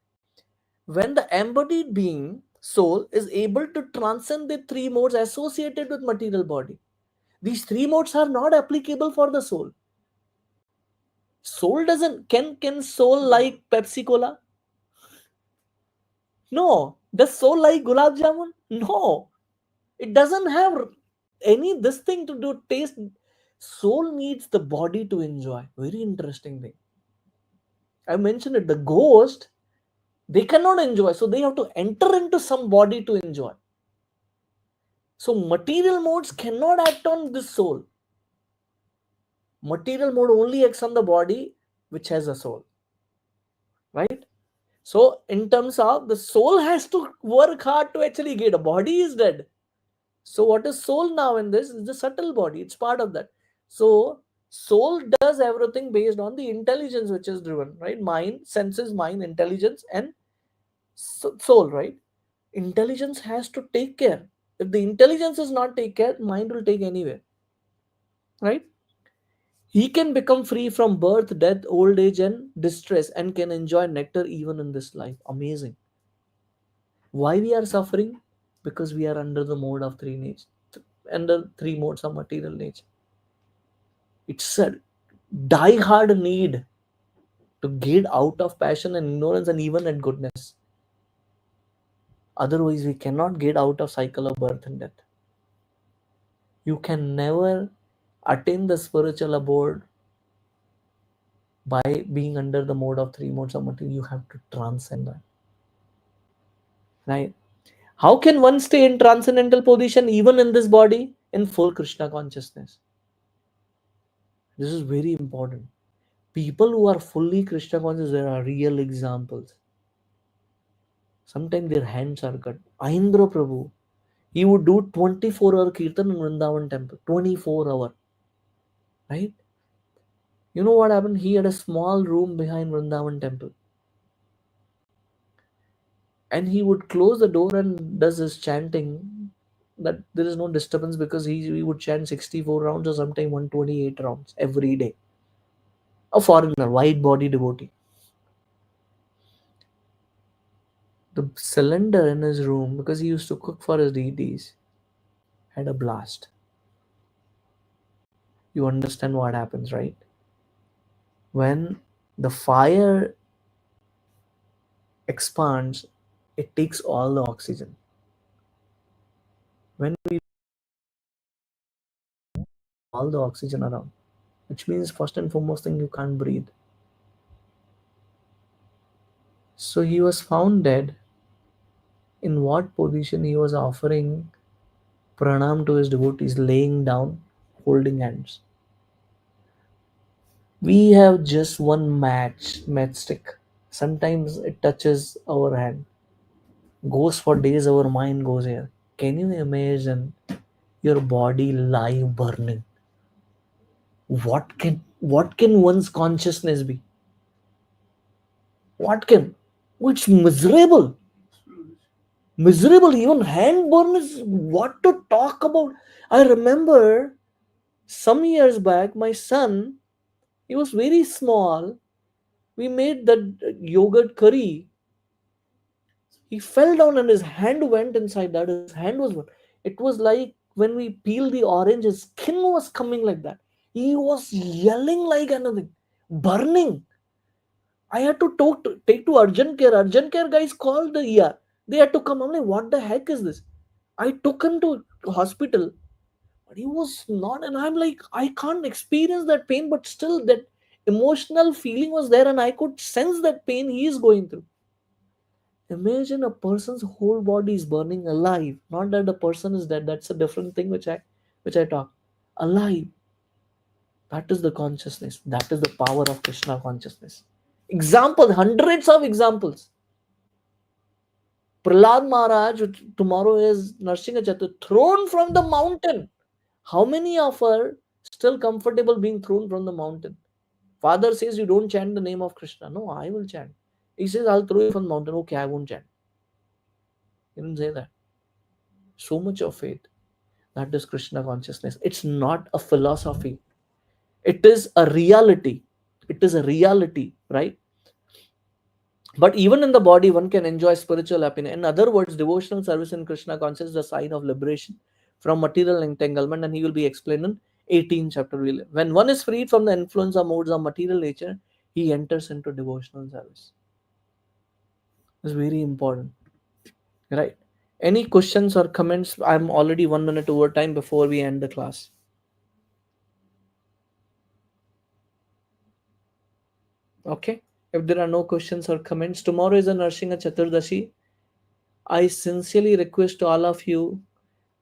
When the embodied being, soul, is able to transcend the three modes associated with material body, these three modes are not applicable for the soul. Soul doesn't, can soul like Pepsi Cola? No. Does soul like gulab jamun? No. It doesn't have any this thing to do taste. Soul needs the body to enjoy. Very interesting thing. I mentioned it. The ghost, they cannot enjoy, so they have to enter into some body to enjoy. So material modes cannot act on this soul. Material mode only acts on the body which has a soul. Right? So in terms of the soul has to work hard to actually get, a body is dead. So what is soul now in this is the subtle body. It's part of that. So soul does everything based on the intelligence which is driven, right? Mind, senses, mind, intelligence, and soul, right? Intelligence has to take care. If the intelligence is not take care, mind will take anywhere, right? He can become free from birth, death, old age, and distress, and can enjoy nectar even in this life. Amazing. Why we are suffering? Because we are under the mode of three nature, under three modes of material nature. It's a die-hard need to get out of passion and ignorance and even at goodness. Otherwise, we cannot get out of cycle of birth and death. You can never attain the spiritual abode by being under the mode of three modes of material. You have to transcend that. Right? How can one stay in transcendental position even in this body? In full Krishna consciousness. This is very important. People who are fully Krishna conscious, there are real examples. Sometimes their hands are cut. Aindra Prabhu, he would do 24-hour kirtan in Vrindavan temple. 24-hour. Right? You know what happened? He had a small room behind Vrindavan temple. And he would close the door and does his chanting, that there is no disturbance, because he would chant 64 rounds or sometimes 128 rounds every day. A foreigner, white body devotee. The cylinder in his room, because he used to cook for his deities, had a blast. You understand what happens, right? When the fire expands, it takes all the oxygen. When we all the oxygen around, which means first and foremost thing, you can't breathe. So he was found dead. In what position? He was offering pranam to his devotees, laying down, holding hands. We have just one matchstick. Sometimes it touches our hand, goes for days, our mind goes here. Can you imagine your body live burning? What can one's consciousness be? What can? Which miserable. Miserable, even hand burn is what to talk about. I remember some years back, my son, he was very small. We made that yogurt curry. He fell down and his hand went inside that. His hand was burnt. It was like when we peel the orange, his skin was coming like that. He was yelling like anything, burning. I had to take to urgent care. Urgent care guys called the ER. They had to come. I'm like, what the heck is this? I took him to hospital, but he was not. And I'm like, I can't experience that pain, but still that emotional feeling was there, and I could sense that pain he is going through. Imagine a person's whole body is burning alive. Not that the person is dead. That's a different thing which I talk. Alive. That is the consciousness. That is the power of Krishna consciousness. Example, hundreds of examples. Prahlad Maharaj, tomorrow is Narsingha Chatur, thrown from the mountain. How many of are still comfortable being thrown from the mountain? Father says you don't chant the name of Krishna. No, I will chant. He says, I'll throw you from the mountain. Okay, I won't chant. He didn't say that. So much of faith. That is Krishna consciousness. It's not a philosophy. It is a reality. It is a reality, right? But even in the body, one can enjoy spiritual happiness. In other words, devotional service in Krishna consciousness is a sign of liberation from material entanglement, and he will be explained in 18th chapter. When one is freed from the influence of modes of material nature, he enters into devotional service. It's very important, right? Any questions or comments? I'm already 1 minute over time before we end the class. Okay. If there are no questions or comments, tomorrow is a Narsingha Chaturdashi. I sincerely request to all of you.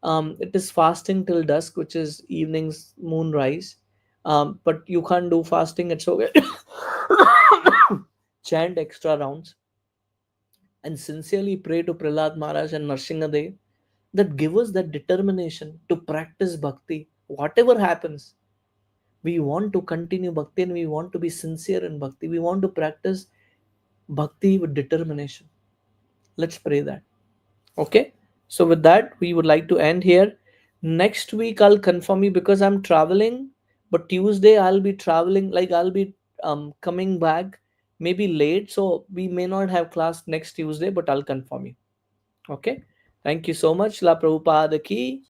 It is fasting till dusk, which is evening's moonrise. But you can't do fasting. It's okay. Chant extra rounds and sincerely pray to Prahlad Maharaj and Narsingha Dev that give us that determination to practice bhakti. Whatever happens, we want to continue bhakti and we want to be sincere in bhakti. We want to practice bhakti with determination. Let's pray that. Okay. So with that, we would like to end here. Next week I'll confirm you because I'm traveling, but Tuesday I'll be traveling, like I'll be coming back maybe late. So we may not have class next Tuesday, but I'll confirm you. Okay. Thank you so much. La Prabhupada ki